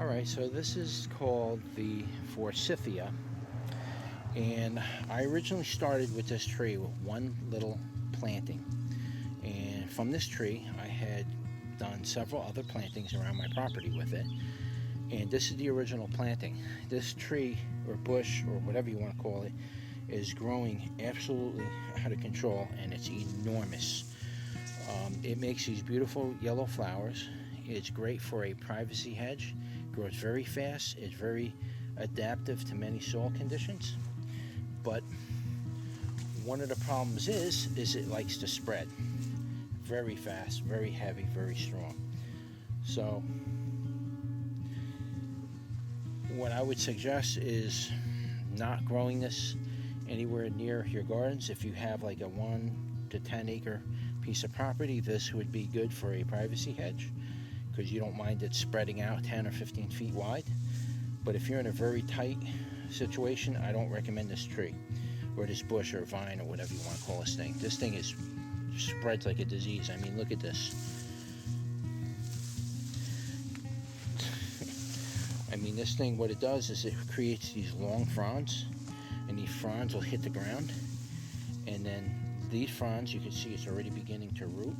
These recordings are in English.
Alright, so this is called the Forsythia, and I originally started with this tree with one little planting, and from this tree I had done several other plantings around my property with it, and this is the original planting. This tree or bush or whatever you want to call it is growing absolutely out of control, and it's enormous. It makes these beautiful yellow flowers. It's great for a privacy hedge. Grows very fast. It's very adaptive to many soil conditions. But one of the problems is it likes to spread very fast, very heavy, very strong. So what I would suggest is not growing this anywhere near your gardens. If you have like a 1 to 10 acre piece of property, this would be good for a privacy hedge because you don't mind it spreading out 10 or 15 feet wide. But if you're in a very tight situation, I don't recommend this tree or this bush or vine or whatever you want to call this thing. This thing is spreads like a disease. I mean, look at this. I mean, this thing, what it does is it creates these long fronds, and these fronds will hit the ground, and then these fronds, you can see it's already beginning to root.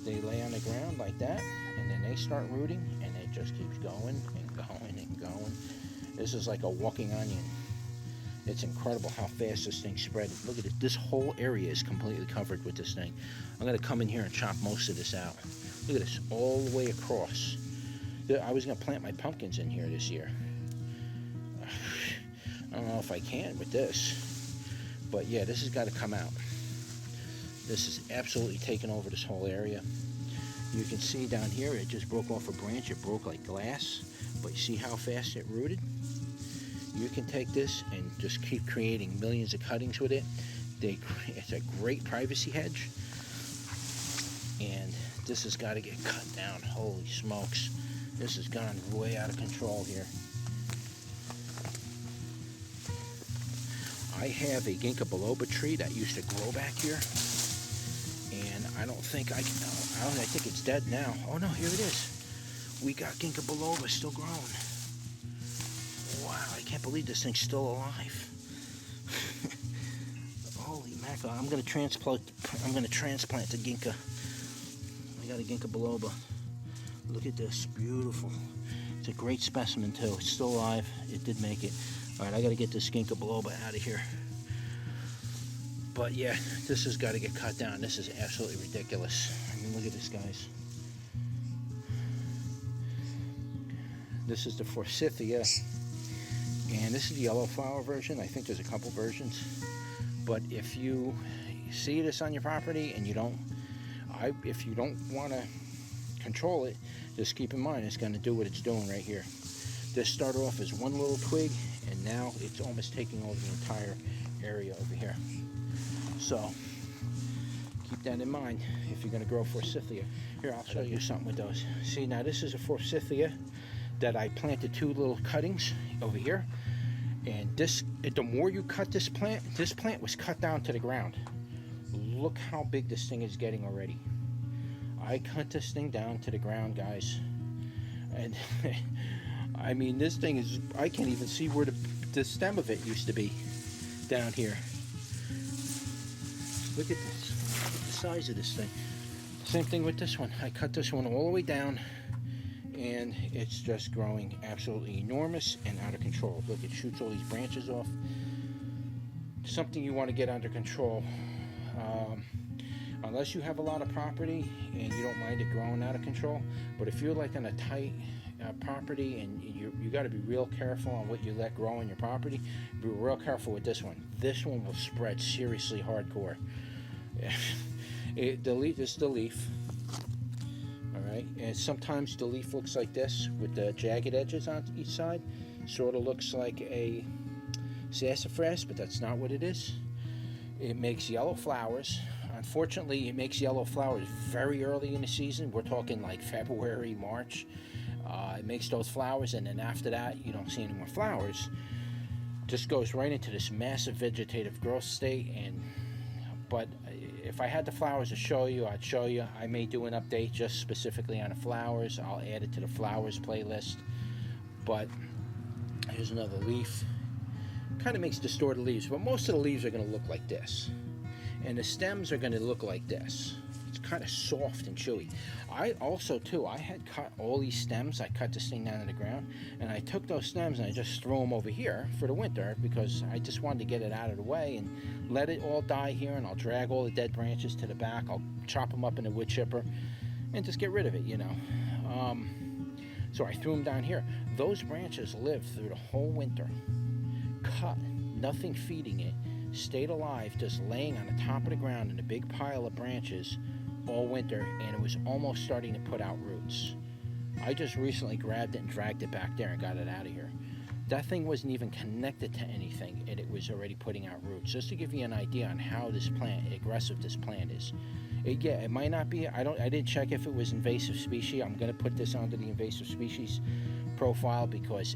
They lay on the ground like that, and then they start rooting, and it just keeps going and going and going. This is like a walking onion. It's incredible how fast this thing spread. Look at it. This whole area is completely covered with this thing. I'm going to come in here and chop most of this out. Look at this, all the way across. I was going to plant my pumpkins in here this year. I don't know if I can with this, but yeah, this has got to come out. This is absolutely taken over this whole area. You can see down here, it just broke off a branch. It broke like glass, but you see how fast it rooted? You can take this and just keep creating millions of cuttings with it. It's a great privacy hedge, and this has got to get cut down. Holy smokes, this has gone way out of control here. I have a ginkgo biloba tree that used to grow back here, and I think it's dead now. Oh no, here it is. We got ginkgo biloba still growing. Wow, I can't believe this thing's still alive. Holy mackerel! I'm gonna transplant the ginkgo. I got a ginkgo biloba. Look at this, beautiful. It's a great specimen too. It's still alive. It did make it. All right, I got to get this ginkgo biloba out of here. But yeah, this has got to get cut down. This is absolutely ridiculous. I mean, look at this, guys. This is the Forsythia, and this is the yellow flower version. I think there's a couple versions. But if you see this on your property and if you don't want to control it, just keep in mind it's going to do what it's doing right here. This started off as one little twig, and now it's almost taking over the entire area over here. So keep that in mind if you're going to grow Forsythia. Here, I'll show you something with those. See, now this is a Forsythia that I planted 2 little cuttings over here, and the more you cut this plant was cut down to the ground. Look how big this thing is getting already. I cut this thing down to the ground, guys, and I mean, this thing is, I can't even see where the stem of it used to be down here. Look at this. Look at the size of this thing. Same thing with this one. I cut this one all the way down, and it's just growing absolutely enormous and out of control. Look, it shoots all these branches off. Something you want to get under control. Unless you have a lot of property and you don't mind it growing out of control. But if you're like on a tight property, and you got to be real careful on what you let grow on your property. Be real careful with this one. This one will spread seriously hardcore. This is the leaf. Alright, and sometimes the leaf looks like this with the jagged edges on each side. Sort of looks like a sassafras, but that's not what it is. It makes yellow flowers. Unfortunately, it makes yellow flowers very early in the season. We're talking like February, March. It makes those flowers, and then after that, you don't see any more flowers. Just goes right into this massive vegetative growth state. But if I had the flowers to show you, I'd show you. I may do an update just specifically on the flowers. I'll add it to the flowers playlist. But here's another leaf. Kind of makes distorted leaves, but most of the leaves are going to look like this. And the stems are going to look like this. It's kind of soft and chewy. I also, too, I had cut all these stems. I cut this thing down to the ground, and I took those stems and I just threw them over here for the winter because I just wanted to get it out of the way and let it all die here, and I'll drag all the dead branches to the back. I'll chop them up in a wood chipper and just get rid of it, you know. So I threw them down here. Those branches lived through the whole winter. Cut, nothing feeding it, stayed alive, just laying on the top of the ground in a big pile of branches all winter, and it was almost starting to put out roots. I just recently grabbed it and dragged it back there and got it out of here. That thing wasn't even connected to anything, and it was already putting out roots. Just to give you an idea on how this plant, aggressive this plant is. It might not be, I didn't check if it was invasive species. I'm going to put this onto the invasive species profile because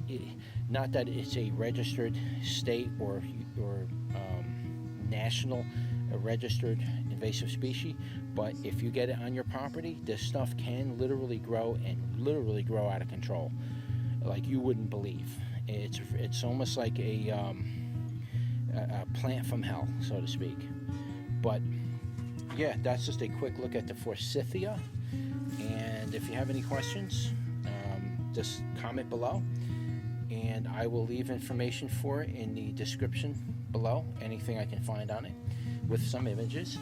not that it's a registered state or national registered invasive species, but if you get it on your property, this stuff can literally grow out of control, like you wouldn't believe. It's almost like a plant from hell, so to speak. But yeah, that's just a quick look at the Forsythia. And if you have any questions, just comment below, and I will leave information for it in the description below, anything I can find on it, with some images.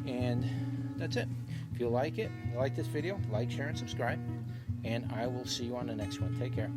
And that's it. If you like this video, like, share, and subscribe, and I will see you on the next one. Take care.